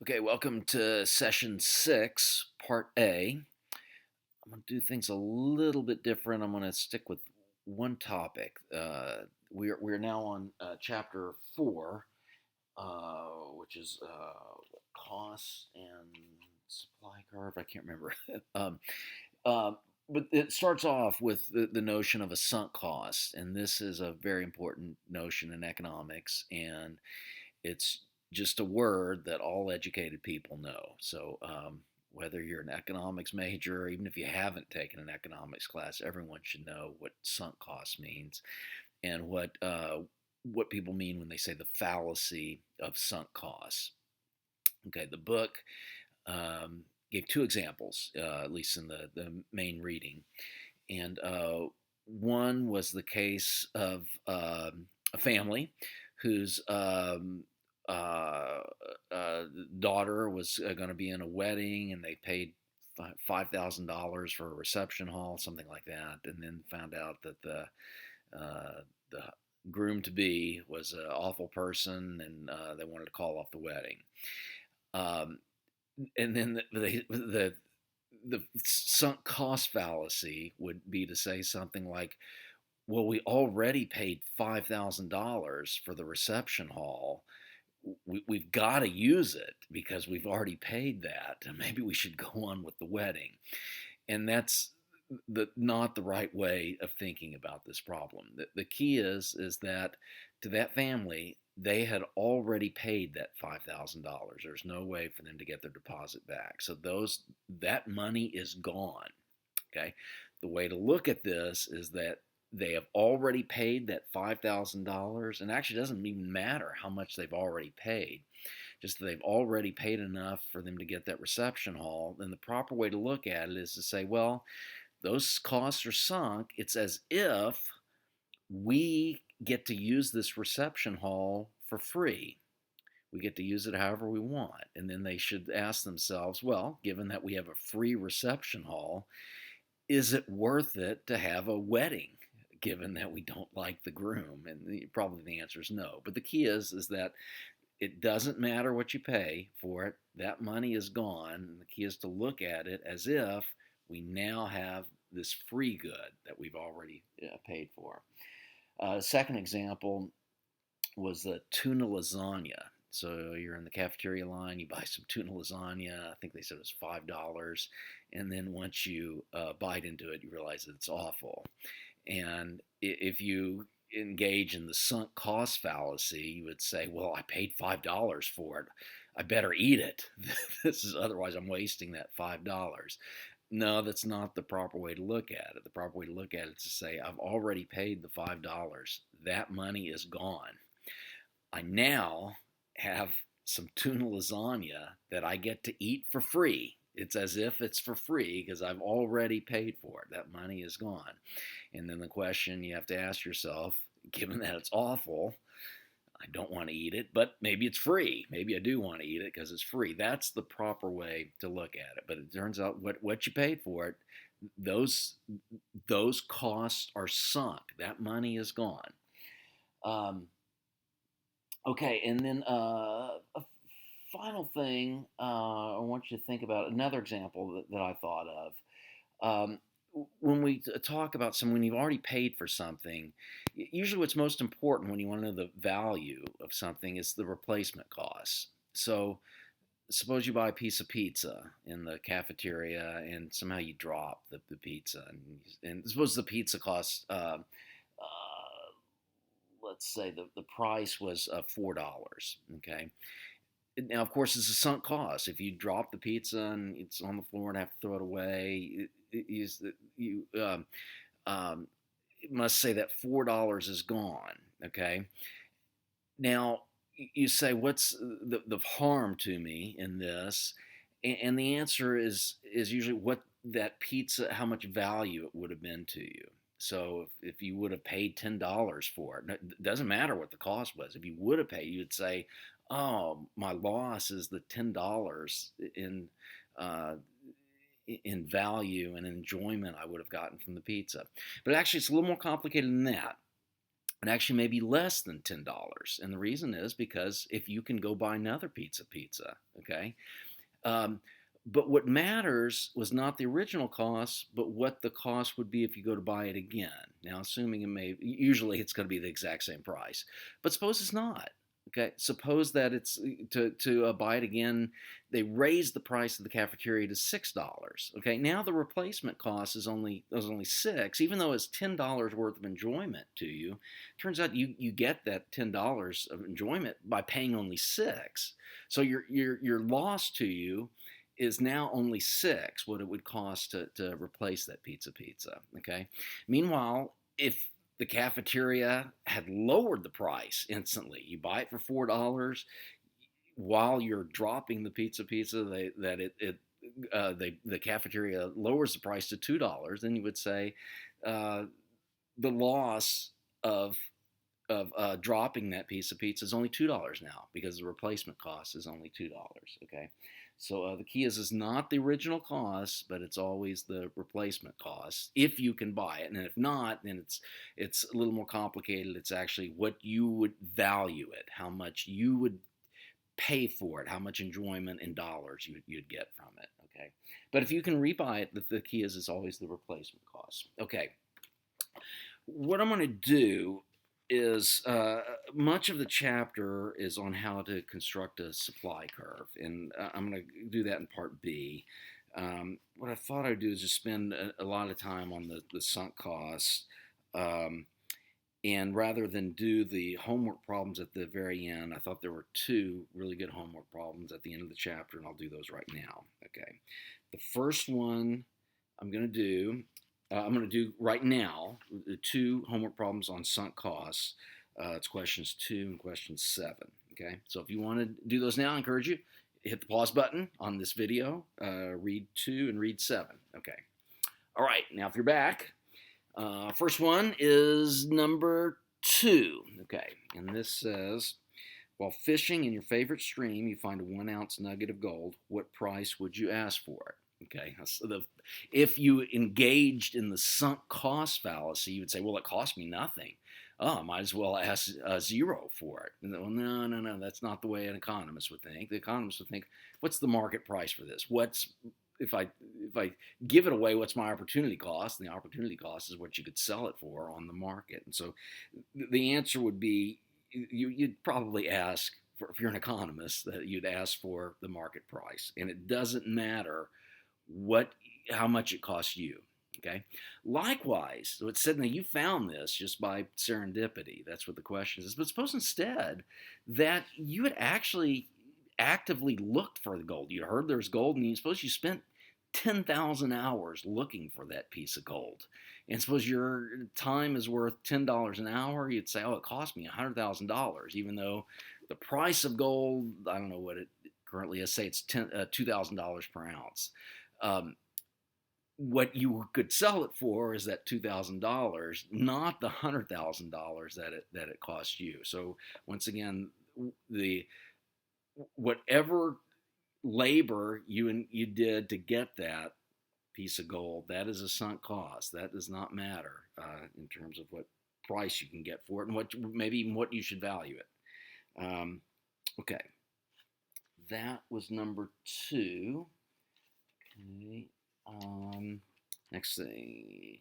Okay, welcome to session 6, part A. I'm going to do things a little bit different. I'm going to stick with one topic. We're now on chapter 4, which is cost and supply curve. I can't remember. um, uh, but it starts off with the notion of a sunk cost, and this is a very important notion in economics, and it's just a word that all educated people know. So, whether you're an economics major, or even if you haven't taken an economics class, everyone should know what sunk cost means and what people mean when they say the fallacy of sunk costs. Okay, the book gave two examples, at least in the main reading, and one was the case of a family whose uh, uh, daughter was going to be in a wedding, and they paid $5,000 for a reception hall, something like that, and then found out that the groom to be was an awful person, and they wanted to call off the wedding. Um, and then the sunk cost fallacy would be to say something like, well, we already paid $5,000 for the reception hall. We've got to use it because we've already paid that. And maybe we should go on with the wedding. And that's not the right way of thinking about this problem. The key is that to that family, they had already paid that $5,000. There's no way for them to get their deposit back. So that money is gone. Okay. The way to look at this is that they have already paid that $5,000, and actually, it doesn't even matter how much they've already paid, just that they've already paid enough for them to get that reception hall. Then the proper way to look at it is to say, well, those costs are sunk. It's as if we get to use this reception hall for free. We get to use it however we want. And then they should ask themselves, well, given that we have a free reception hall, is it worth it to have a wedding given that we don't like the groom? And probably the answer is no. But the key is that it doesn't matter what you pay for it. That money is gone. And the key is to look at it as if we now have this free good that we've already paid for. Second example was the tuna lasagna. So you're in the cafeteria line, you buy some tuna lasagna. I think they said it was $5, and then once you bite into it, you realize that it's awful. And if you engage in the sunk cost fallacy, you would say, "Well, I paid $5 for it. I better eat it. This is otherwise I'm wasting that $5." No, that's not the proper way to look at it. The proper way to look at it is to say, I've already paid the $5. That money is gone. I now have some tuna lasagna that I get to eat for free. It's as if it's for free because I've already paid for it. That money is gone. And then the question you have to ask yourself, given that it's awful, I don't want to eat it, but maybe it's free. Maybe I do want to eat it because it's free. That's the proper way to look at it. But it turns out what you paid for it, those those costs are sunk. That money is gone. Um, Okay, and then a final thing I want you to think about another example that I thought of. Um, when we talk about when you've already paid for something, usually what's most important when you want to know the value of something is the replacement costs. So suppose you buy a piece of pizza in the cafeteria and somehow you drop the pizza, and suppose the pizza costs let's say the price was $4. Okay. Now, of course, it's a sunk cost. If you drop the pizza and it's on the floor and have to throw it away, um, it must say that $4 is gone. Okay. Now, you say, what's the harm to me in this? And the answer is usually what that pizza, how much value it would have been to you. So if you would have paid $10 for it, it doesn't matter what the cost was. If you would have paid, you would say, "Oh, my loss is the $10 uh, in value and enjoyment I would have gotten from the pizza." But actually, it's a little more complicated than that. it actually may be less than $10. And the reason is because if you can go buy another pizza, okay? Um, but what matters was not the original cost, but what the cost would be if you go to buy it again. Now, assuming usually it's going to be the exact same price, but suppose it's not. Okay, suppose that it's to buy it again. They raised the price of the cafeteria to $6. Okay, now the replacement cost is only $6, even though it's $10 worth of enjoyment to you. Turns out you get that $10 of enjoyment by paying only $6. So your loss to you is now only $6, what it would cost to replace that pizza. Okay. Meanwhile, if the cafeteria had lowered the price instantly, you buy it for $4 while you're dropping the pizza. The cafeteria lowers the price to $2. Then you would say uh, the loss of dropping that piece of pizza is only $2 now because the replacement cost is only $2. Okay, so the key is not the original cost, but it's always the replacement cost if you can buy it, and if not, then it's a little more complicated. It's actually what you would value it, how much you would pay for it, how much enjoyment in dollars you'd get from it. Okay, but if you can rebuy it, the key is always the replacement cost. Okay, what I'm going to do is much of the chapter is on how to construct a supply curve, and I'm going to do that in part B. What I thought I'd do is just spend a lot of time on the sunk costs, and rather than do the homework problems at the very end, I thought there were two really good homework problems at the end of the chapter, and I'll do those right now. Okay, the first one I'm going to do I'm going to do right now the two homework problems on sunk costs. It's questions 2 and question 7. Okay, so if you want to do those now, I encourage you hit the pause button on this video, read 2 and read 7. Okay, all right. Now if you're back, first one is number 2. Okay, and this says, while fishing in your favorite stream, you find a 1-ounce nugget of gold. What price would you ask for it? Okay, so if you engaged in the sunk cost fallacy, you would say, well, it cost me nothing. Oh, I might as well ask 0 for it. And well, no, that's not the way an economist would think. The economist would think, what's the market price for this? If I give it away, what's my opportunity cost? And the opportunity cost is what you could sell it for on the market. And so the answer would be, you'd probably ask, if you're an economist, that you'd ask for the market price. And it doesn't matter how much it costs you. Okay. Likewise, so it said that you found this just by serendipity. That's what the question is. But suppose instead that you had actually actively looked for the gold. You heard there's gold, and you suppose you spent 10,000 hours looking for that piece of gold. And suppose your time is worth $10 an hour, you'd say, oh, it cost me $100,000, even though the price of gold, I don't know what it currently is, say it's $2,000 per ounce. What you could sell it for is that $2,000, not the $100,000 that it cost you. So once again, the whatever labor you did to get that piece of gold, that is a sunk cost. That does not matter in terms of what price you can get for it, and maybe even what you should value it. Okay, that was number 2. Okay. Next thing,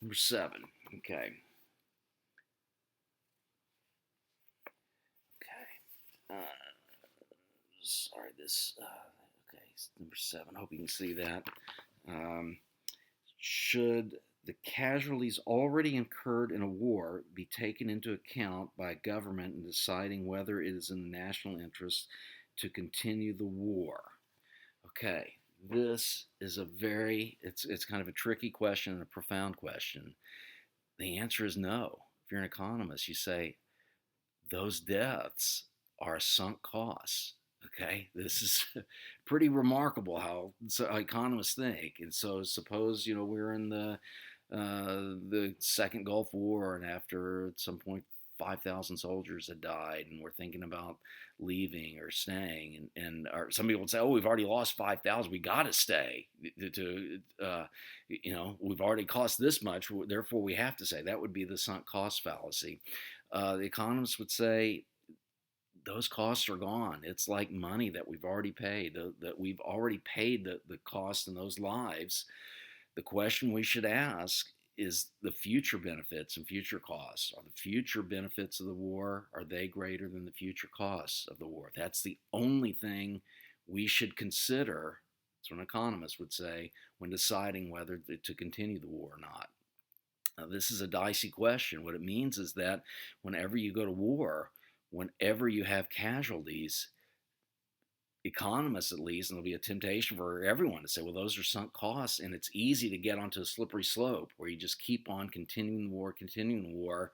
number 7. Okay. Sorry, okay, number 7. Hope you can see that. Should the casualties already incurred in a war be taken into account by a government in deciding whether it is in the national interest to continue the war? Okay, this is it's kind of a tricky question and a profound question. The answer is no. If you're an economist, you say those deaths are sunk costs. Okay, this is pretty remarkable how economists think. And so, suppose we're in the Second Gulf War, and after at some point 5,000 soldiers had died and we're thinking about leaving or staying, and or some people would say, oh, we've already lost 5,000, we got to stay we've already cost this much, therefore we have to stay. That would be the sunk cost fallacy. The economists would say those costs are gone. It's like money that we've already paid, that we've already paid the cost in those lives. The question we should ask is the future benefits and future costs. Are the future benefits of the war, are they greater than the future costs of the war? That's the only thing we should consider, that's what an economist would say, when deciding whether to continue the war or not. Now, this is a dicey question. What it means is that whenever you go to war, whenever you have casualties, economists at least, and there'll be a temptation for everyone to say, well, those are sunk costs, and it's easy to get onto a slippery slope where you just keep on continuing the war,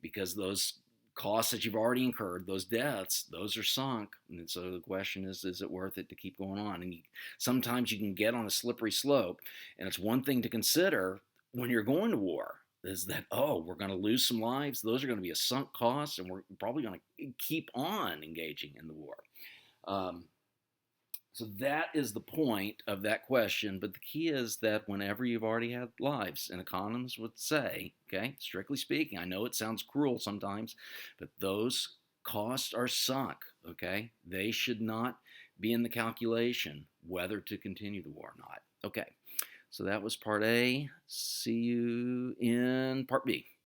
because those costs that you've already incurred, those deaths, those are sunk. And so the question is it worth it to keep going on? And sometimes you can get on a slippery slope, and it's one thing to consider when you're going to war, is that, oh, we're going to lose some lives. Those are going to be a sunk cost, and we're probably going to keep on engaging in the war. So that is the point of that question. But the key is that whenever you've already had lives, and economists would say, okay, strictly speaking, I know it sounds cruel sometimes, but those costs are sunk, okay? They should not be in the calculation whether to continue the war or not. Okay, so that was part A. See you in part B.